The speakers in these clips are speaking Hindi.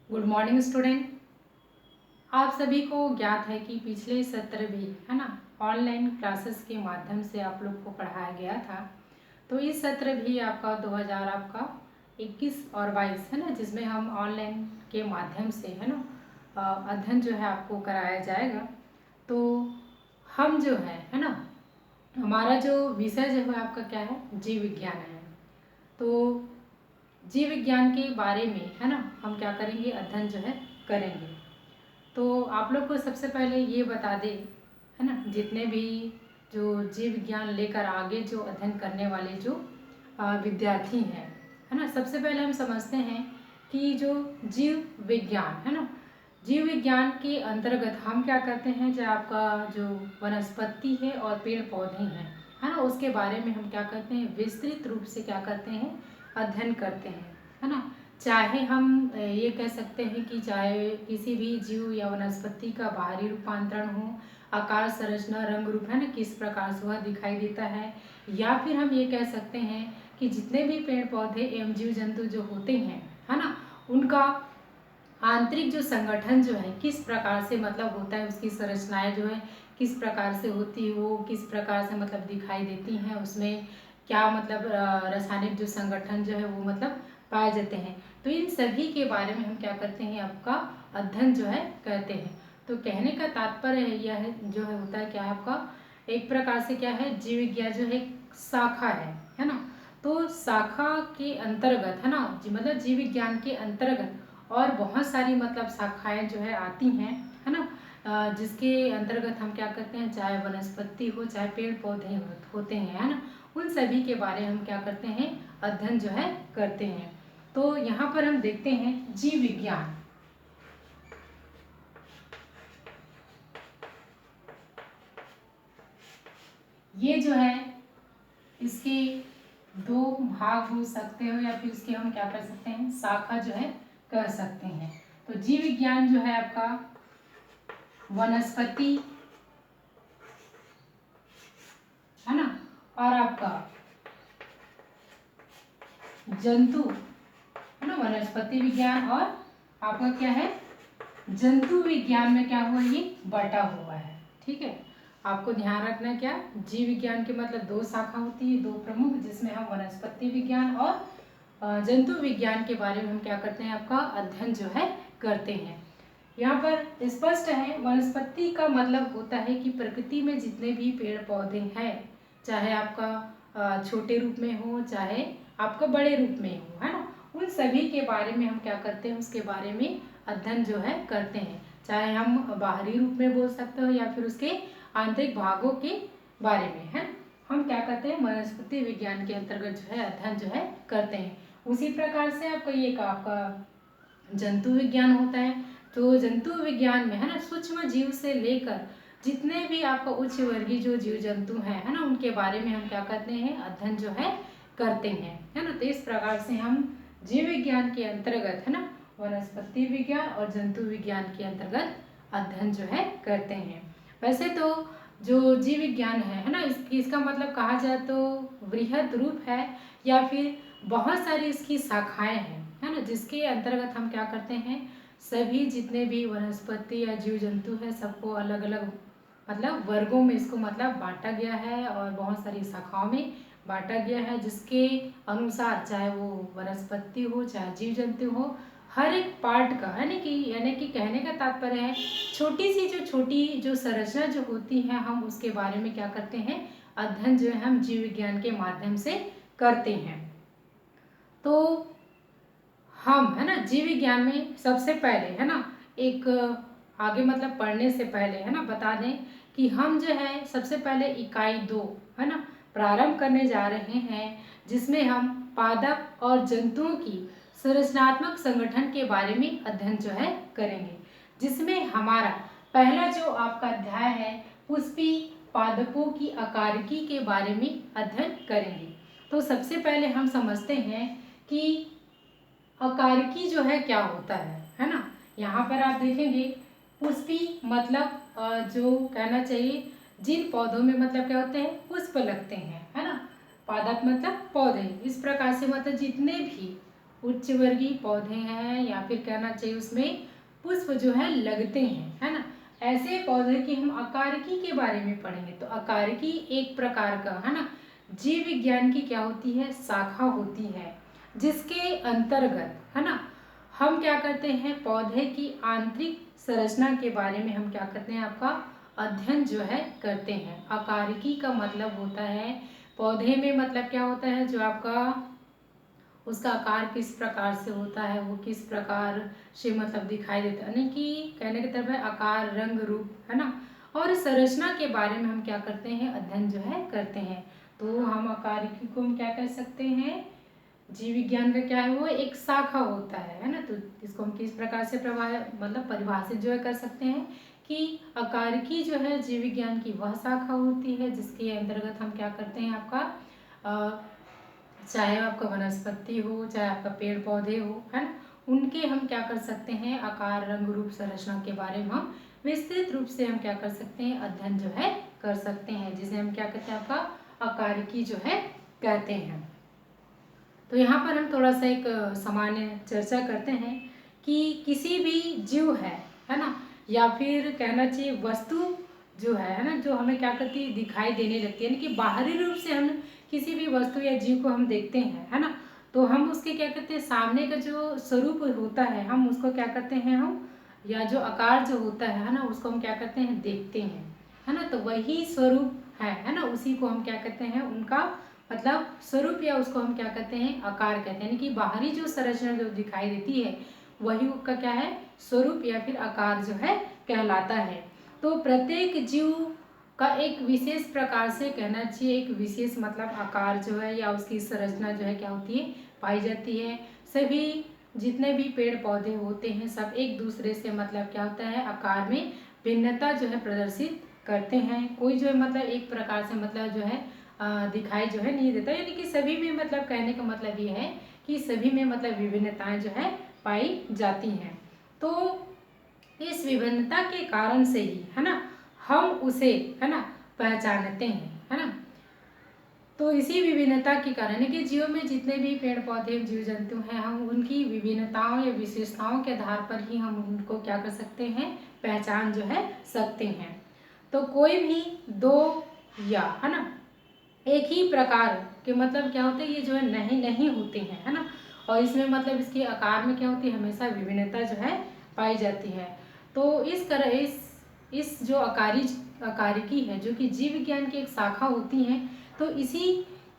Good morning student. आप सभी को ज्ञात है कि पिछले सत्र भी है ना ऑनलाइन क्लासेस के माध्यम से आप लोग को पढ़ाया गया था। तो इस सत्र भी आपका 2000 आपका 21 और 22 है ना, जिसमें हम ऑनलाइन के माध्यम से है ना अध्ययन जो है आपको कराया जाएगा। तो हम जो है ना, हमारा जो विषय जो है आपका क्या है, जीव विज्ञान है। तो जीव विज्ञान के बारे में है ना हम क्या करेंगे, अध्ययन जो है करेंगे। तो आप लोग को सबसे पहले ये बता दें है ना, जितने भी जो जीव विज्ञान लेकर आगे जो अध्ययन करने वाले जो विद्यार्थी हैं है ना, सबसे पहले हम समझते हैं कि जो जीव विज्ञान है ना, जीव विज्ञान के अंतर्गत हम क्या करते हैं, जो आपका जो वनस्पति है और पेड़ पौधे हैं है ना, उसके बारे में हम क्या करते हैं, विस्तृत रूप से क्या करते हैं, अध्ययन करते हैं है ना। चाहे हम ये कह सकते हैं कि चाहे किसी भी जीव या वनस्पति का बाहरी रूपांतरण हो, आकार संरचना रंग रूप है ना, किस प्रकार से वह दिखाई देता है, या फिर हम ये कह सकते हैं कि जितने भी पेड़ पौधे एवं जीव जंतु जो होते हैं है ना, उनका आंतरिक जो संगठन जो है किस प्रकार से मतलब होता है, उसकी संरचनाएं जो है किस प्रकार से होती है, वो किस प्रकार से मतलब दिखाई देती हैं, उसमें क्या मतलब रासायनिक जो संगठन जो है वो मतलब पाए जाते हैं। तो इन सभी के बारे में हम क्या करते हैं, आपका अध्ययन जो है करते हैं। तो कहने का तात्पर्य है यह है जो है होता है क्या है, आपका एक प्रकार से क्या है, जीव विज्ञान जो है शाखा है ना। तो शाखा के अंतर्गत है ना, मतलब जीव विज्ञान के अंतर्गत और बहुत सारी मतलब शाखाएं जो है आती हैं है ना, जिसके अंतर्गत हम क्या करते हैं, चाहे वनस्पति हो चाहे पेड़ पौधे होते हैं है ना, उन सभी के बारे में हम क्या करते हैं, अध्ययन जो है करते हैं। तो यहाँ पर हम देखते हैं जीव विज्ञान, ये जो है इसके दो भाग हो सकते हो या फिर इसके हम क्या कर सकते हैं, शाखा जो है कर सकते हैं। तो जीव विज्ञान जो है आपका वनस्पति है ना, और आपका जंतु है ना, वनस्पति विज्ञान और आपका क्या है, जंतु विज्ञान में क्या हुआ, ये बटा हुआ है। ठीक है, आपको ध्यान रखना है क्या, जीव विज्ञान के मतलब दो शाखा होती है, दो प्रमुख, जिसमें हम वनस्पति विज्ञान और जंतु विज्ञान के बारे में हम क्या करते हैं, आपका अध्ययन जो है करते हैं। यहाँ पर स्पष्ट है, वनस्पति का मतलब होता है कि प्रकृति में जितने भी पेड़ पौधे हैं, चाहे आपका छोटे रूप में हो चाहे आपका बड़े रूप में हो है ना, उन सभी के बारे में हम क्या करते हैं, उसके बारे में अध्ययन जो है करते हैं। चाहे हम बाहरी रूप में बोल सकते हो या फिर उसके आंतरिक भागों के बारे में है, हम क्या करते हैं, वनस्पति विज्ञान के अंतर्गत जो है अध्ययन जो है करते हैं। उसी प्रकार से आपका ये आपका जंतु विज्ञान होता है। तो जंतु विज्ञान में है ना, सूक्ष्म जीव से लेकर जितने भी आपका उच्च वर्गीय जो जीव जंतु हैं है ना, उनके बारे में हम क्या करते हैं, अध्ययन जो है करते हैं है ना। तो इस प्रकार से हम जीव विज्ञान के अंतर्गत है ना, वनस्पति विज्ञान और जंतु विज्ञान के अंतर्गत अध्ययन जो है करते हैं। वैसे तो जो जीव विज्ञान है ना, इसका मतलब कहा जाए तो वृहद रूप है या फिर बहुत सारी इसकी शाखाएं हैं है ना, जिसके अंतर्गत हम क्या करते हैं, सभी जितने भी वनस्पति या जीव जंतु है सबको अलग अलग मतलब वर्गों में इसको मतलब बांटा गया है और बहुत सारी शाखाओं में बांटा गया है, जिसके अनुसार चाहे वो वनस्पति हो चाहे जीव जंतु हो, हर एक पार्ट का यानी कि कहने का तात्पर्य है, छोटी जो संरचना जो होती है, हम उसके बारे में क्या करते हैं, अध्ययन जो है हम जीव विज्ञान के माध्यम से करते हैं। तो हम है ना जीव विज्ञान में सबसे पहले है ना, एक आगे मतलब पढ़ने से पहले है ना बता दें कि हम जो है सबसे पहले इकाई 2 है ना प्रारंभ करने जा रहे हैं, जिसमें हम पादप और जंतुओं की संरचनात्मक संगठन के बारे में अध्ययन जो है करेंगे, जिसमें हमारा पहला जो आपका अध्याय है पुष्पी पादपों की आकारिकी के बारे में अध्ययन करेंगे। तो सबसे पहले हम समझते हैं कि अकारिकी जो है क्या होता है ना। यहाँ पर आप देखेंगे पुष्पी मतलब जो कहना चाहिए, जिन पौधों में मतलब क्या होते हैं, पुष्प लगते हैं है ना, पादप मतलब पौधे, इस प्रकार से मतलब जितने भी उच्च वर्गीय पौधे हैं या फिर कहना चाहिए उसमें पुष्प जो है लगते हैं, है ना। ऐसे पौधे की हम अकारिकी के बारे में पढ़ेंगे। तो अकारिकी एक प्रकार का, है ना, जीव विज्ञान की क्या होती है, शाखा होती है, जिसके अंतर्गत, है ना, हम क्या करते हैं, पौधे की आंतरिक संरचना के बारे में हम क्या करते हैं, आपका अध्ययन जो है करते हैं। अकारिकी का मतलब होता है पौधे में, मतलब क्या होता है, जो आपका उसका आकार किस प्रकार से होता है, वो किस प्रकार से मतलब दिखाई देता है, यानी कि कहने की तरफ है आकार, रंग, रूप, है ना, और संरचना के बारे में हम क्या करते हैं, अध्ययन जो है करते हैं। तो हम अकारिकी को हम क्या कह सकते हैं, जीव विज्ञान का क्या है, वो एक शाखा होता है ना। तो इसको हम किस प्रकार से मतलब परिभाषित जो है कर सकते हैं कि अकारिकी जो है जीव विज्ञान की वह शाखा होती है जिसके अंतर्गत हम क्या करते हैं, आपका चाहे आपका वनस्पति हो, चाहे आपका पेड़ पौधे हो, है ना, उनके हम क्या कर सकते हैं, आकार, रंग, रूप, संरचना के बारे में हम विस्तृत रूप से हम क्या कर सकते हैं, अध्ययन जो है कर सकते हैं, जिसे हम क्या कहते हैं, आपका अकारिकी जो है कहते हैं। तो यहाँ पर हम थोड़ा सा एक सामान्य चर्चा करते हैं कि किसी भी जीव है ना, या फिर कहना चाहिए वस्तु जो है ना, जो हमें क्या करती है, दिखाई देने लगती है, यानी कि बाहरी रूप से हम किसी भी वस्तु या जीव को हम देखते हैं, है ना, तो हम उसके क्या करते हैं, सामने का जो स्वरूप होता है हम उसको क्या करते हैं, हम या जो आकार जो होता है ना, उसको हम क्या करते हैं, देखते हैं, है ना। तो वही स्वरूप है ना, उसी को हम क्या कहते हैं, उनका मतलब स्वरूप, या उसको हम क्या कहते हैं, आकार कहते हैं, यानी कि बाहरी जो संरचना जो दिखाई देती है वही उसका क्या है, स्वरूप या फिर आकार जो है कहलाता है। तो प्रत्येक जीव का एक विशेष प्रकार से कहना चाहिए, एक विशेष मतलब आकार जो है या उसकी संरचना जो है क्या होती है, पाई जाती है। सभी जितने भी पेड़ पौधे होते हैं सब एक दूसरे से मतलब क्या होता है, आकार में भिन्नता जो है प्रदर्शित करते हैं। कोई जो है मतलब एक प्रकार से मतलब जो है दिखाई जो है नहीं देता, यानी कि सभी में मतलब कहने का मतलब ये है कि सभी में मतलब विभिन्नताएं जो है पाई जाती हैं। तो इस विभिन्नता के कारण से ही, है ना, हम उसे, है ना, पहचानते हैं, है ना। तो इसी विभिन्नता के कारण कि जीव में जितने भी पेड़ पौधे जीव जंतु हैं, हम उनकी विभिन्नताओं या विशेषताओं के आधार पर ही हम उनको क्या कर सकते हैं, पहचान जो है सकते हैं। तो कोई भी दो या, है ना, एक ही प्रकार के मतलब क्या होते हैं, ये जो है नहीं नहीं होते हैं, है ना, और इसमें मतलब इसके आकार में क्या होती है, हमेशा विभिन्नता जो है पाई जाती है। तो इस तरह इस जो अकारिकी है जो कि जीव विज्ञान की एक शाखा होती है, तो इसी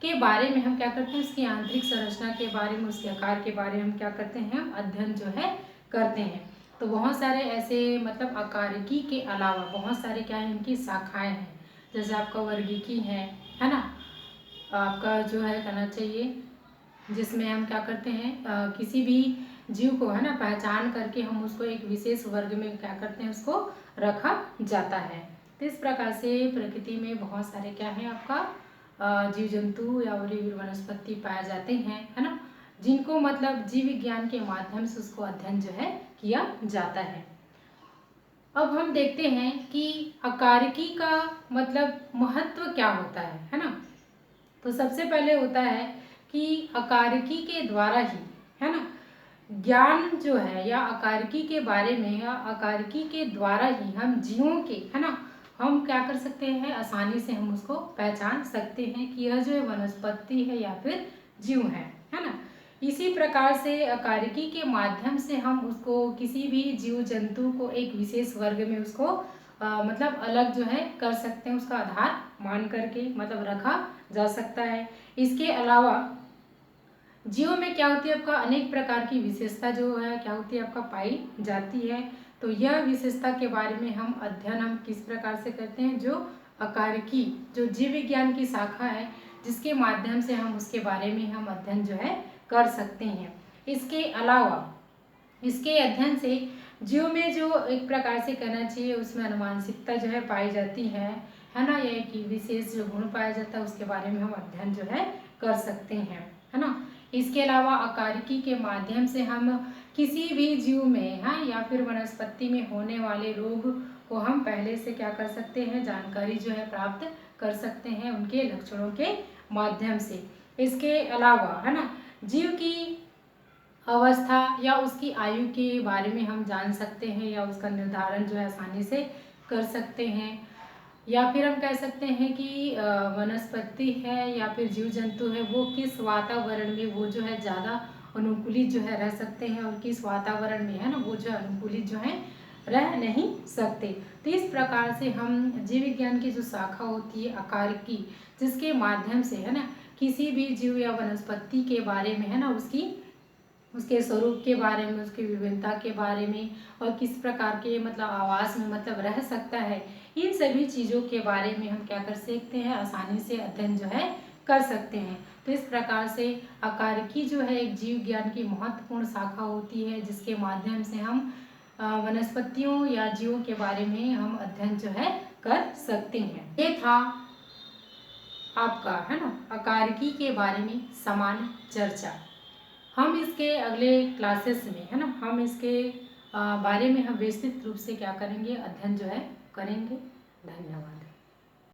के बारे में हम क्या करते हैं, उसकी आंतरिक संरचना के बारे में, उसके आकार के बारे में हम क्या करते हैं, हम अध्ययन जो है करते हैं। तो बहुत सारे ऐसे मतलब अकारिकी के अलावा बहुत सारे क्या है, इनकी शाखाएं हैं, जैसे आपका वर्गीकी है ना, आपका जो है कहना चाहिए, जिसमें हम क्या करते हैं, किसी भी जीव को, है ना, पहचान करके हम उसको एक विशेष वर्ग में क्या करते हैं, उसको रखा जाता है। तो इस प्रकार से प्रकृति में बहुत सारे क्या है, आपका जीव जंतु या वनस्पति पाए जाते हैं, है ना, जिनको मतलब जीव विज्ञान के माध्यम से उसको अध्ययन जो है किया जाता है। अब हम देखते हैं कि अकारिकी का मतलब महत्व क्या होता है ना। तो सबसे पहले होता है कि अकारिकी के द्वारा ही, है ना, ज्ञान जो है या अकारिकी के बारे में या अकारिकी के द्वारा ही हम जीवों के, है ना, हम क्या कर सकते हैं, आसानी से हम उसको पहचान सकते हैं कि यह जो है वनस्पति है या फिर जीव है ना। इसी प्रकार से अकारिकी के माध्यम से हम उसको किसी भी जीव जंतु को एक विशेष वर्ग में उसको मतलब अलग जो है कर सकते हैं, उसका आधार मान करके मतलब रखा जा सकता है। इसके अलावा जीव में क्या होती है, आपका अनेक प्रकार की विशेषता जो है क्या होती है, आपका पाई जाती है। तो यह विशेषता के बारे में हम अध्ययन हम किस प्रकार से करते हैं, जो अकारिकी जो जीव विज्ञान की शाखा है जिसके माध्यम से हम उसके बारे में हम अध्ययन जो है कर सकते हैं। इसके अलावा इसके अध्ययन से जीव में जो एक प्रकार से कहना चाहिए उसमें अनुवांशिकता जो है पाई जाती है ना, या एक विशेष जो गुण पाया जाता है उसके बारे में हम अध्ययन जो है कर सकते हैं, है ना। इसके अलावा अकारिकी के माध्यम से हम किसी भी जीव में, हाँ, या फिर वनस्पति में होने वाले रोग को हम पहले से क्या कर सकते हैं, जानकारी जो है प्राप्त कर सकते हैं उनके लक्षणों के माध्यम से। इसके अलावा, है ना, जीव की अवस्था या उसकी आयु के बारे में हम जान सकते हैं, या उसका निर्धारण जो है आसानी से कर सकते हैं। या फिर हम कह सकते हैं कि वनस्पति है या फिर जीव जंतु है वो किस वातावरण में वो जो है ज़्यादा अनुकूलित जो है रह सकते हैं, और किस वातावरण में है ना वो जो अनुकूलित जो है रह नहीं सकते। तो इस प्रकार से हम जीव विज्ञान की जो शाखा होती है अकारिकी, जिसके माध्यम से है ना किसी भी जीव या वनस्पति के बारे में है ना उसके स्वरूप के बारे में, उसकी विभिन्नता के बारे में, और किस प्रकार के मतलब आवास में मतलब रह सकता है, इन सभी चीज़ों के बारे में हम क्या कर सकते हैं, आसानी से अध्ययन जो है कर सकते हैं। तो इस प्रकार से अकारिकी जो है एक जीव विज्ञान की महत्वपूर्ण शाखा होती है, जिसके माध्यम से हम वनस्पतियों या जीवों के बारे में हम अध्ययन जो है कर सकते हैं। ये था आपका है ना अकारिकी के बारे में सामान्य चर्चा। हम इसके अगले क्लासेस में है ना हम इसके बारे में हम विस्तृत रूप से क्या करेंगे, अध्ययन जो है करेंगे। धन्यवाद।